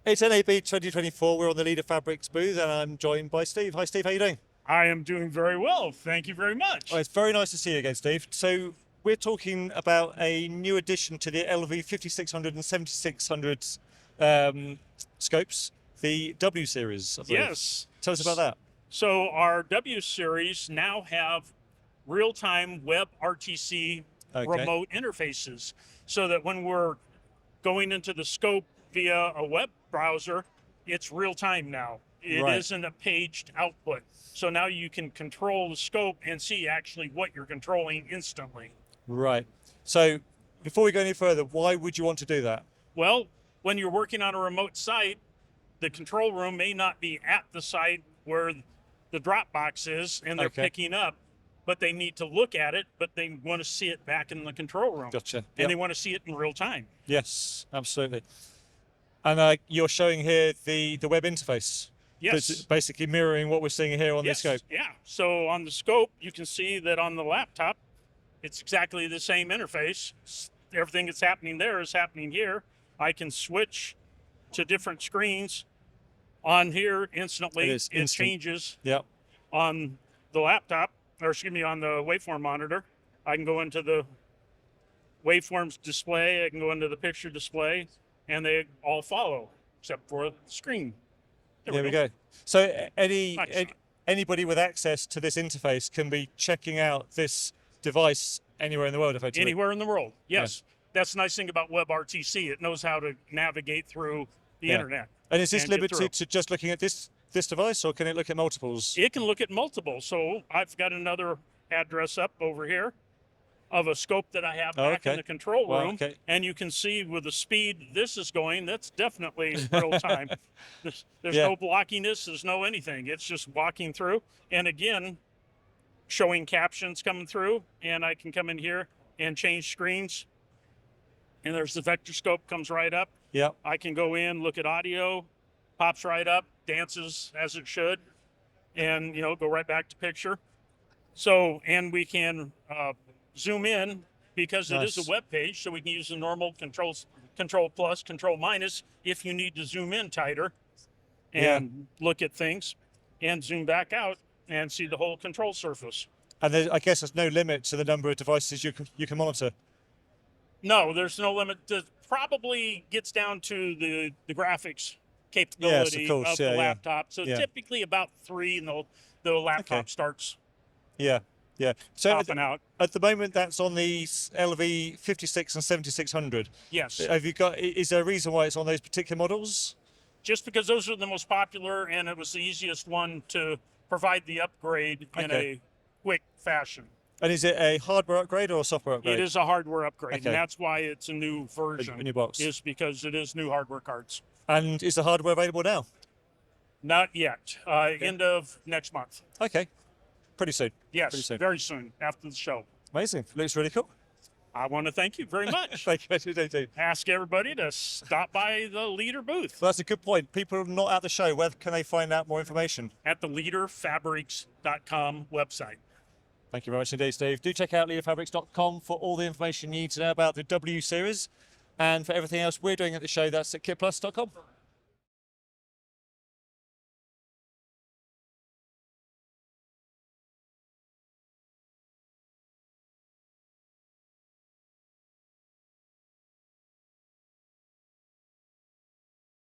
It's NAB 2024. We're on the Leader Fabrics booth, and I'm joined by Steve. Hi, Steve. How you doing? I am doing very well. Thank you very much. Oh, it's very nice to see you again, Steve. So we're talking about a new addition to the LV5600 and 7600 scopes, the W series, I believe. Yes. Tell us about that. So our W series now have real-time web RTC remote interfaces, so that when we're going into the scope via a web browser, it's real-time now. It isn't a paged output. So now you can control the scope and see actually what you're controlling instantly. Right. So before we go any further, why would you want to do that? Well, when you're working on a remote site, the control room may not be at the site where the drop box is and they're picking up, but they need to look at it, but they want to see it back in the control room. Gotcha. And they want to see it in real time. Yes, absolutely. And you're showing here the web interface. Yes. That's basically mirroring what we're seeing here on the scope. Yeah. So on the scope, you can see that on the laptop, it's exactly the same interface. Everything that's happening there is happening here. I can switch to different screens on here instantly. It changes on the laptop, or excuse me, on the waveform monitor. I can go into the waveforms display. I can go into the picture display, and they all follow except for the screen. There we go. So anybody with access to this interface can be checking out this device anywhere in the world, effectively. Anywhere in the world, yes. That's the nice thing about WebRTC. It knows how to navigate through the internet. And is this limited to just looking at this device, or can it look at multiples? It can look at multiple. So I've got another address up over here of a scope that I have back in the control room. And you can see with the speed this is going, that's definitely real time. There's no blockiness, there's no anything. It's just walking through. And again, showing captions coming through, and I can come in here and change screens. And there's the vector scope comes right up. I can go in, look at audio, pops right up, dances as it should, and go right back to picture. So, and we can zoom in because it is a web page, so we can use the normal control plus, control minus if you need to zoom in tighter and look at things, and zoom back out and see the whole control surface. And I guess there's no limit to the number of devices you can monitor. No, there's no limit. It probably gets down to the graphics capability of the laptop. So typically about 3, and the laptop starts. So popping out. At the moment, that's on the LV56 and 7600. Yes. Is there a reason why it's on those particular models? Just because those are the most popular, and it was the easiest one to provide the upgrade in a quick fashion. And is it a hardware upgrade or a software upgrade? It is a hardware upgrade, and that's why it's a new version. A new box. Is because it is new hardware cards. And is the hardware available now? Not yet. End of next month. Okay. Pretty soon. Yes, pretty soon. Very soon after the show. Amazing. Looks really cool. I want to thank you very much. Thank you. Ask everybody to stop by the Leader booth. Well, that's a good point. People not at the show, where can they find out more information? At the leaderfabrics.com website. Thank you very much indeed, Steve. Do check out leaderfabrics.com for all the information you need to know about the W series. And for everything else we're doing at the show, that's at kitplus.com.